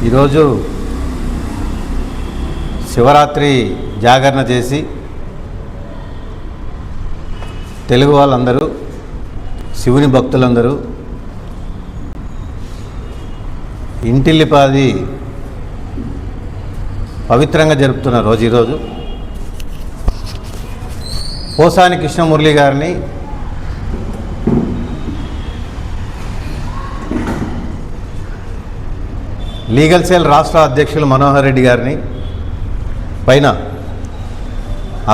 ఈరోజు శివరాత్రి జాగరణ చేసి తెలుగు వాళ్ళందరూ, శివుని భక్తులందరూ ఇంటిల్లిపాది పవిత్రంగా జరుపుతున్న రోజు ఈరోజు. పోసాని కృష్ణమురళి గారిని లీగల్ సెల్ రాష్ట్ర అధ్యక్షులు మనోహర్ రెడ్డి గారిని పైన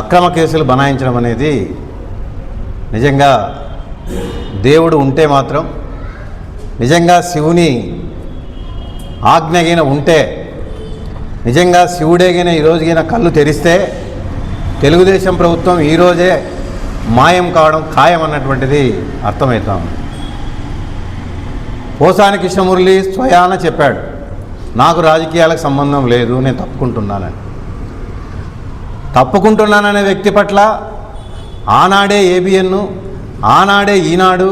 అక్రమ కేసులు బనాయించడం అనేది నిజంగా దేవుడు ఉంటే మాత్రం, నిజంగా శివుని ఆజ్ఞగిన ఉంటే, నిజంగా శివుడేగిన ఈరోజుగిన కళ్ళు తెరిస్తే తెలుగుదేశం ప్రభుత్వం ఈరోజే మాయం కావడం ఖాయం అన్నటువంటిది అర్థమవుతాం. పోసాని కృష్ణమురళి స్వయాన చెప్పాడు, నాకు రాజకీయాలకు సంబంధం లేదు, నేను తప్పుకుంటున్నాననే వ్యక్తి పట్ల ఆనాడే ఏబిఎన్, ఆనాడే ఈనాడు,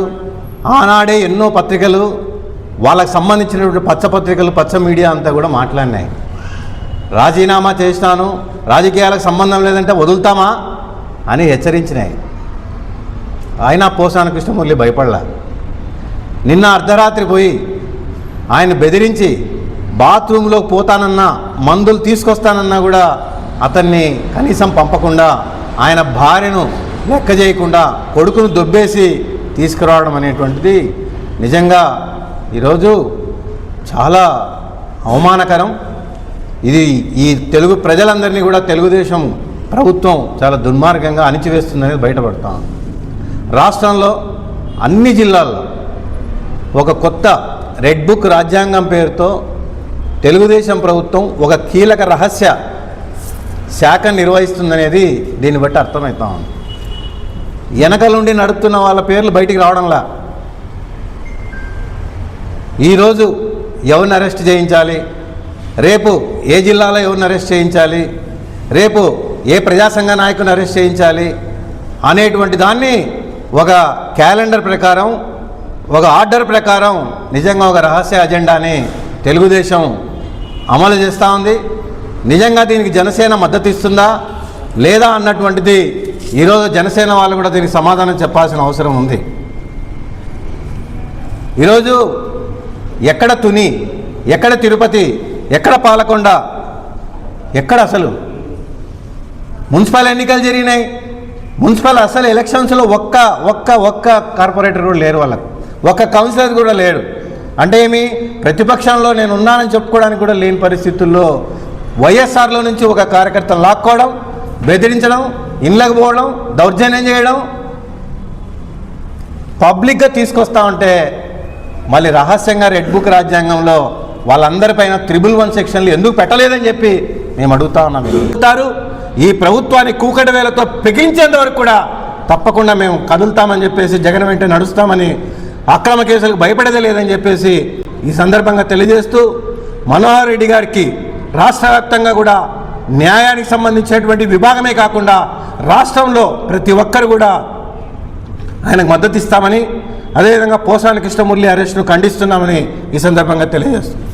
ఆనాడే ఎన్నో పత్రికలు, వాళ్ళకు సంబంధించినటువంటి పచ్చపత్రికలు, పచ్చ మీడియా అంతా కూడా మాట్లాడినాయి. రాజీనామా చేసినాను, రాజకీయాలకు సంబంధం లేదంటే వదులుతామా అని హెచ్చరించినాయి. అయినా పోసాని కృష్ణమురళి భయపడలా. నిన్న అర్ధరాత్రి పోయి ఆయన బెదిరించి బాత్రూంలోకి పోతానన్నా, మందులు తీసుకొస్తానన్నా కూడా అతన్ని కనీసం పంపకుండా, ఆయన భార్యను లెక్క చేయకుండా కొడుకును దొబ్బేసి తీసుకురావడం అనేటువంటిది నిజంగా ఈరోజు చాలా అవమానకరం. ఇది ఈ తెలుగు ప్రజలందరినీ కూడా తెలుగుదేశం ప్రభుత్వం చాలా దుర్మార్గంగా అణిచివేస్తుందనేది బయటపడతాం. రాష్ట్రంలో అన్ని జిల్లాల్లో ఒక కొత్త రెడ్ బుక్ రాజ్యాంగం పేరుతో తెలుగుదేశం ప్రభుత్వం ఒక కీలక రహస్య శాఖ నిర్వహిస్తుందనేది దీన్ని బట్టి అర్థమవుతా ఉంది. వెనకల నుండి నడుపుతున్న వాళ్ళ పేర్లు బయటికి రావడంలా. ఈరోజు ఎవరిని అరెస్ట్ చేయించాలి, రేపు ఏ జిల్లాలో ఎవరిని అరెస్ట్ చేయించాలి, రేపు ఏ ప్రజాసంఘ నాయకుని అరెస్ట్ చేయించాలి అనేటువంటి దాన్ని ఒక క్యాలెండర్ ప్రకారం, ఒక ఆర్డర్ ప్రకారం నిజంగా ఒక రహస్య అజెండాని తెలుగుదేశం అమలు చేస్తూ ఉంది. నిజంగా దీనికి జనసేన మద్దతు ఇస్తుందా లేదా అన్నటువంటిది ఈరోజు జనసేన వాళ్ళు కూడా దీనికి సమాధానం చెప్పాల్సిన అవసరం ఉంది. ఈరోజు ఎక్కడ తుని, ఎక్కడ తిరుపతి, ఎక్కడ పాలకొండ, ఎక్కడ అసలు మున్సిపల్ ఎన్నికలు జరిగినాయి. మున్సిపల్ అసలు ఎలక్షన్స్లో ఒక్క కార్పొరేటర్ కూడా లేరు, వాళ్ళకు ఒక్క కౌన్సిలర్ కూడా లేడు. అంటే ఏమి, ప్రతిపక్షంలో నేను ఉన్నానని చెప్పుకోవడానికి కూడా లేని పరిస్థితుల్లో వైఎస్ఆర్లో నుంచి ఒక కార్యకర్త లాక్కోవడం, బెదిరించడం, ఇళ్ళకు పోవడం, దౌర్జన్యం చేయడం, పబ్లిక్గా తీసుకొస్తా ఉంటే మళ్ళీ రహస్యంగా రెడ్ బుక్ రాజ్యాంగంలో వాళ్ళందరిపైన 111 సెక్షన్లు ఎందుకు పెట్టలేదని చెప్పి మేము అడుగుతా ఉన్నాం. అడుగుతారు. ఈ ప్రభుత్వాన్ని కూకటి వేలతో పెకిలించేంత వరకు కూడా తప్పకుండా మేము కదులుతామని చెప్పేసి, జగన్ వెంట నడుస్తామని, అక్రమ కేసులకు భయపడేదే లేదని చెప్పేసి ఈ సందర్భంగా తెలియజేస్తూ, మనోహర్ రెడ్డి గారికి రాష్ట్ర వ్యాప్తంగా కూడా న్యాయానికి సంబంధించినటువంటి విభాగమే కాకుండా రాష్ట్రంలో ప్రతి ఒక్కరు కూడా ఆయనకు మద్దతు ఇస్తామని, అదేవిధంగా పోసాని కృష్ణమురళి అరెస్టును ఖండిస్తున్నామని ఈ సందర్భంగా తెలియజేస్తున్నాం.